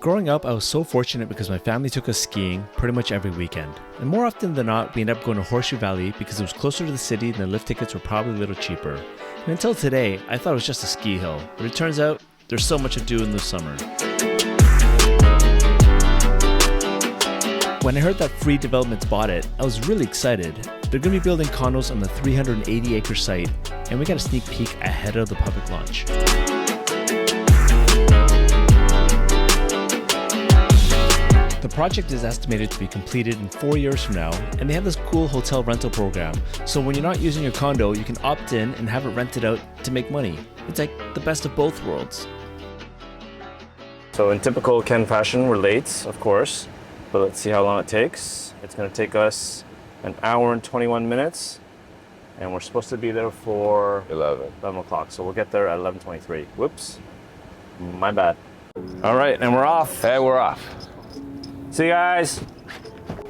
Growing up, I was so fortunate because my family took us skiing pretty much every weekend. And more often than not, we ended up going to Horseshoe Valley because it was closer to the city and the lift tickets were probably a little cheaper. And until today, I thought it was just a ski hill, but it turns out there's so much to do in the summer. When I heard that Free Developments bought it, I was really excited. They're going to be building condos on the 380-acre site, and we got a sneak peek ahead of the public launch. The project is estimated to be completed in 4 years from now, and they have this cool hotel rental program. So when you're not using your condo, you can opt in and have it rented out to make money. It's like the best of both worlds. So in typical Ken fashion, we're late, of course, but let's see how long it takes. It's going to take us an hour and 21 minutes, and we're supposed to be there for 11 o'clock. So we'll get there at 11:23. Whoops, my bad. All right, and we're off. Hey, we're off. See you guys.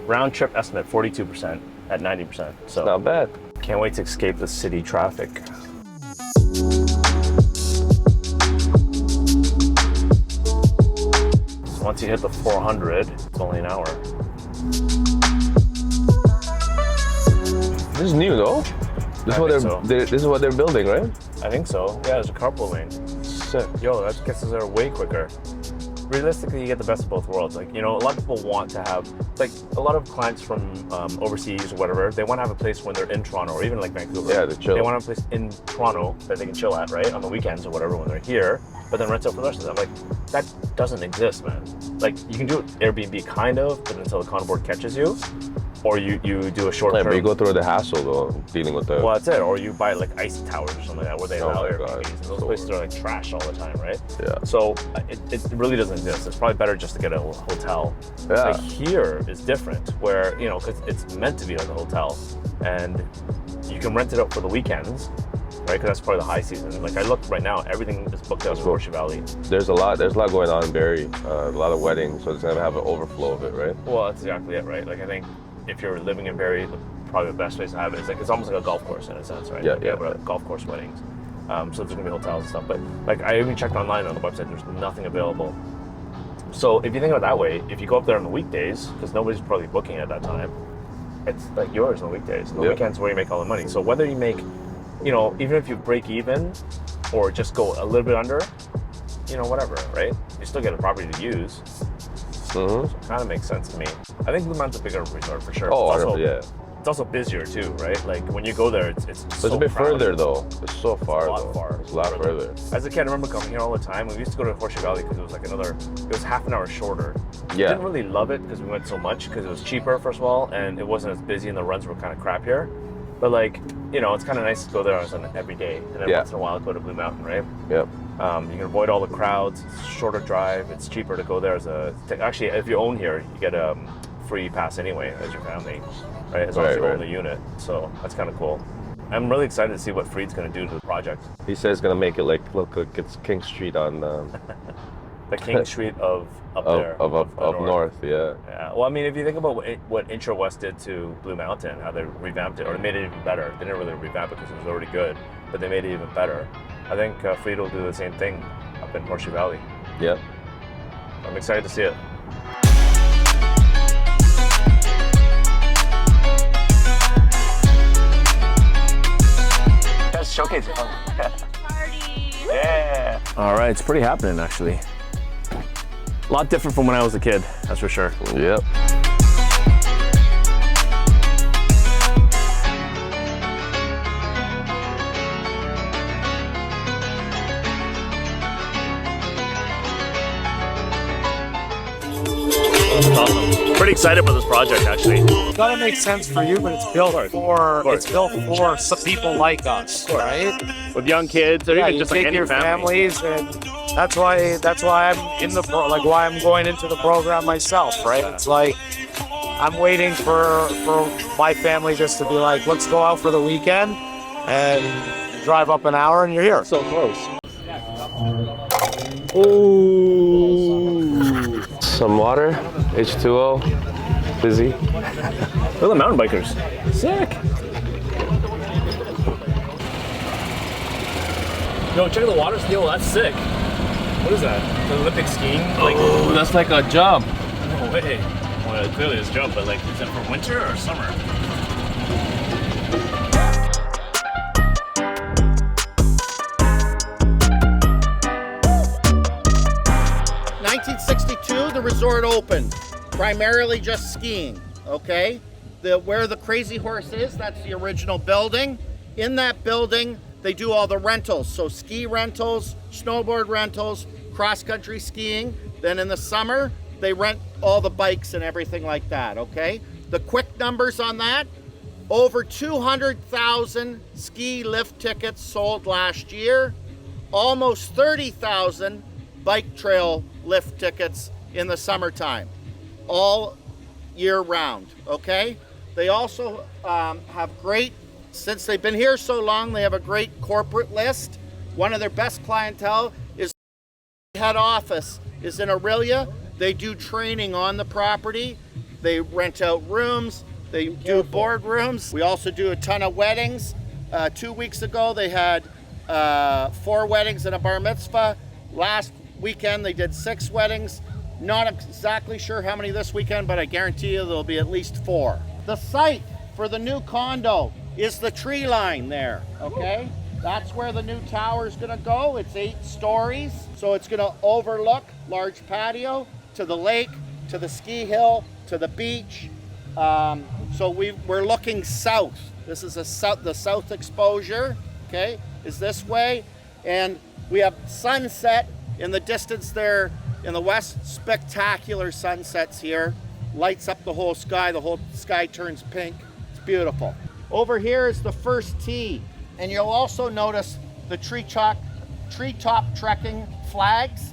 Round trip estimate 42% at 90%. So not bad. Can't wait to escape the city traffic. So once you hit the 400, it's only an hour. This is new, though. This is what they're building, right? I think so. Yeah, there's a carpool lane. Sick. Yo, that gets us there way quicker. Realistically, you get the best of both worlds. Like, you know, a lot of people want to have, like, a lot of clients from overseas or whatever, they want to have a place when they're in Toronto or even like Vancouver. Yeah, to chill. They want to have a place in Toronto that they can chill at, right? On the weekends or whatever when they're here, but then rent out for the rest of them. Like, that doesn't exist, man. Like, you can do it Airbnb kind of, but until the condo board catches you, or you do a short term. Yeah, but you go through the hassle though, dealing with the... Well, that's it. Or you buy like ice towers or something like that where they allow Airbnbs. And those so places are like trash all the time, right? Yeah. So it really doesn't exist. It's probably better just to get a hotel. Yeah. Like here is different where, you know, because it's meant to be like a hotel and you can rent it out for the weekends, right? Because that's probably the high season. Like I look right now, everything is booked out in Horseshoe Valley. There's a lot going on in Barrie. A lot of weddings, so it's gonna have an overflow of it, right? Well, that's exactly it, right? Like I think if you're living in Barrie, probably the best place to have it is like it's almost like a golf course in a sense, right? Yeah, like, yeah. Golf course weddings. So there's gonna be hotels and stuff. But like I even checked online on the website, there's nothing available. So if you think of it that way, if you go up there on the weekdays, because nobody's probably booking at that time, it's like yours on the weekdays. The weekends where you make all the money. So whether you make, you know, even if you break even or just go a little bit under, you know, whatever, right? You still get a property to use. So it kind of makes sense to me. I think Blue Mountain's a bigger resort for sure. Oh, It's also busier too, right? Like when you go there, it's a bit further though. It's so far though. It's a lot further. As a kid, I remember coming here all the time. We used to go to Horseshoe Valley because it was like it was half an hour shorter. Yeah. I didn't really love it because we went so much because it was cheaper, first of all, and it wasn't as busy and the runs were kind of crap here. But like, you know, it's kind of nice to go there on every day. And then once in a while, go to Blue Mountain, right? Yep. You can avoid all the crowds. It's a shorter drive. It's cheaper to go there actually, if you own here, you get a free pass anyway as your family, right? As long as you own the unit. So that's kind of cool. I'm really excited to see what Freed's going to do to the project. He says it's going to make it look like it's King Street on... the King Street of up there. Of north, yeah. Yeah. Well, I mean, if you think about what Intro West did to Blue Mountain, how they revamped it, or they made it even better. They didn't really revamp it because it was already good, but they made it even better. I think Freed will do the same thing up in Horseshoe Valley. Yep. I'm excited to see it. Guys, showcase it. Party! Yeah! All right, it's pretty happening actually. A lot different from when I was a kid, that's for sure. Yep. That's awesome. Pretty excited about this project, actually. It's gotta make sense for you, but it's built for some people like us, right? With young kids, or even you just take like any your family. families, and that's why I'm in why I'm going into the program myself, right? It's like I'm waiting for my family just to be like, let's go out for the weekend and drive up an hour, and you're here. So close. Ooh. Some water, H2O, busy. Look at the mountain bikers. Sick. Yo, check out the water steel. That's sick. What is that? The Olympic skiing? Like, Oh, that's like a jump. no way. Well, clearly it's jump, but like, is it for winter or summer? 1962, the resort opened, primarily just skiing, okay? Where the Crazy Horse is, that's the original building. In that building, they do all the rentals, so ski rentals, snowboard rentals, cross-country skiing. Then in the summer, they rent all the bikes and everything like that, okay? The quick numbers on that, over 200,000 ski lift tickets sold last year, almost 30,000 bike trail lift tickets in the summertime, all year round, okay? They also have great, since they've been here so long, they have a great corporate list. One of their best clientele is head office is in Aurelia. They do training on the property. They rent out rooms. They do boardrooms. We also do a ton of weddings. 2 weeks ago, they had 4 weddings and a bar mitzvah. Last weekend, they did 6 weddings. Not exactly sure how many this weekend, but I guarantee you there'll be at least 4. The site for the new condo is the tree line there, okay? That's where the new tower is gonna go. It's 8 stories, so it's gonna overlook large patio to the lake, to the ski hill, to the beach. So we're looking south. This is the south exposure, okay, is this way. And we have sunset in the distance there in the west, spectacular sunsets here. Lights up the whole sky turns pink. It's beautiful. Over here is the first tee. And you'll also notice the treetop trekking flags.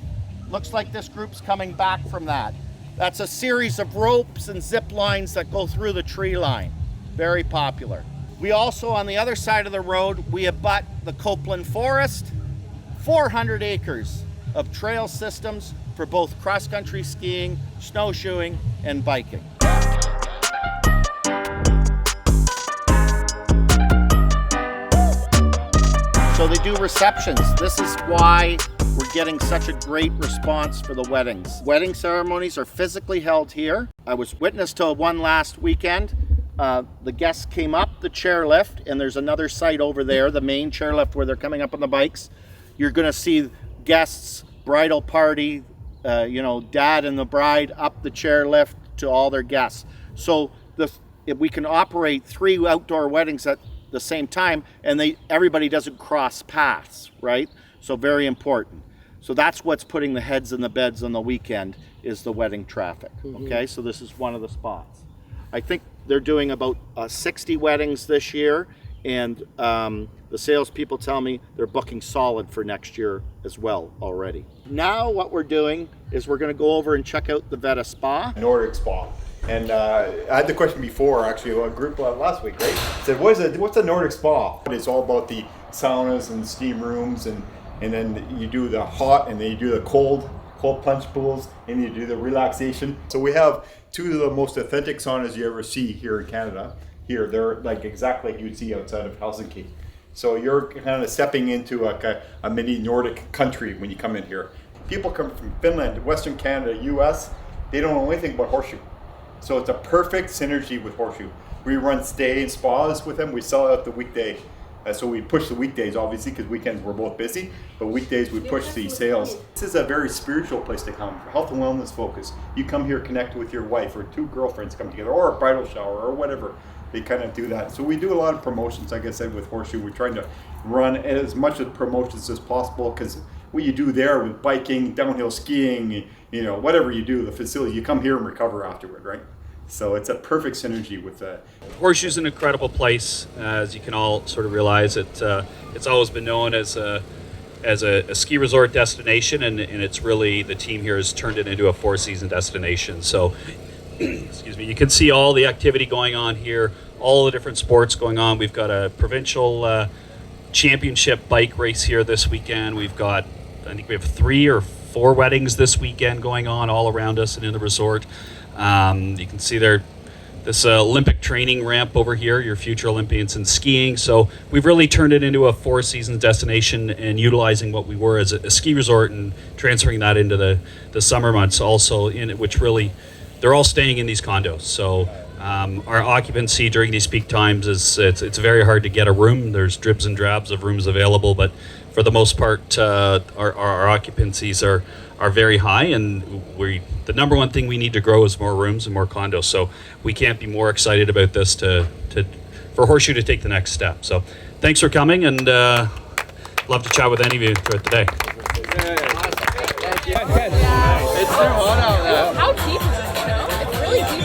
Looks like this group's coming back from that. That's a series of ropes and zip lines that go through the tree line. Very popular. We also, on the other side of the road, we abut the Copeland Forest. 400 acres of trail systems for both cross-country skiing, snowshoeing, and biking. So they do receptions. This is why we're getting such a great response for the weddings. Wedding ceremonies are physically held here. I was witness to one last weekend. The guests came up the chairlift, and there's another site over there, the main chairlift where they're coming up on the bikes. You're gonna see guests, bridal party, dad and the bride up the chairlift to all their guests. So if we can operate 3 outdoor weddings at the same time, and everybody doesn't cross paths, right? So very important. So that's what's putting the heads in the beds on the weekend is the wedding traffic. Okay, so this is one of the spots. I think they're doing about 60 weddings this year, and the salespeople tell me they're booking solid for next year as well already. Now what we're doing is we're going to go over and check out the Vetta Spa. Nordic Spa. And I had the question before, actually, a group last week, right? Said, what's a Nordic Spa? It's all about the saunas and steam rooms, and then you do the hot, and then you do the cold plunge pools, and you do the relaxation. So we have 2 of the most authentic saunas you ever see here in Canada. Here, they're like exactly like you'd see outside of Helsinki. So you're kind of stepping into a mini Nordic country when you come in here. People come from Finland, Western Canada, US, they don't know anything about Horseshoe. So it's a perfect synergy with Horseshoe. We run stay and spas with them. We sell out the weekday. So we push the weekdays, obviously, because weekends we're both busy. But weekdays we push the sales. This is a very spiritual place to come for health and wellness focus. You come here, connect with your wife, or 2 girlfriends come together, or a bridal shower, or whatever. They kind of do that. So we do a lot of promotions, like I said, with Horseshoe. We're trying to run as much of promotions as possible, because what you do there with biking, downhill skiing, whatever you do, the facility, you come here and recover afterward, right? So it's a perfect synergy with that. Horseshoe's an incredible place, as you can all sort of realize. It's always been known as a ski resort destination, and it's really, the team here has turned it into a 4-season destination. So, excuse me, you can see all the activity going on here, all the different sports going on. We've got a provincial championship bike race here this weekend. I think we have 3 or 4 weddings this weekend going on all around us and in the resort. You can see there Olympic training ramp over here, your future Olympians in skiing. So we've really turned it into a 4-season destination and utilizing what we were as a ski resort and transferring that into the summer months also, in it, which really, they're all staying in these condos. So our occupancy during these peak times is it's very hard to get a room. There's dribs and drabs of rooms available, but for the most part, our occupancies are very high, and the number one thing we need to grow is more rooms and more condos. So we can't be more excited about this for Horseshoe to take the next step. So thanks for coming, and love to chat with any of you throughout the day. How deep is this snow? It's really deep.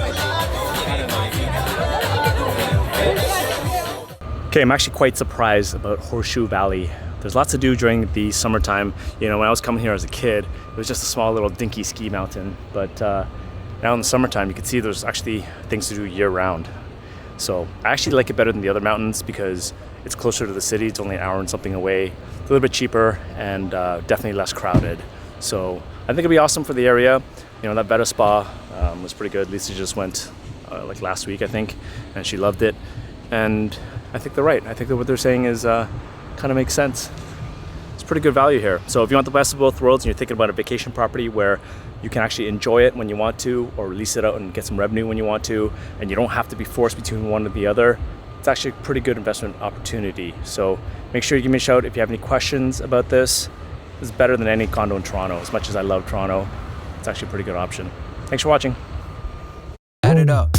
Okay, I'm actually quite surprised about Horseshoe Valley. There's lots to do during the summertime. You know, when I was coming here as a kid, it was just a small little dinky ski mountain. But now in the summertime, you can see there's actually things to do year round. So I actually like it better than the other mountains because it's closer to the city. It's only an hour and something away. It's a little bit cheaper and definitely less crowded. So I think it'd be awesome for the area. You know, that Vetta Spa was pretty good. Lisa just went like last week, I think, and she loved it. And I think they're right. I think that what they're saying is kind of makes sense. It's pretty good value here. So if you want the best of both worlds and you're thinking about a vacation property where you can actually enjoy it when you want to, or lease it out and get some revenue when you want to, and you don't have to be forced between one or the other, it's actually a pretty good investment opportunity. So make sure you give me a shout if you have any questions about this. It's better than any condo in Toronto. As much as I love Toronto, it's actually a pretty good option. Thanks for watching. Add it up.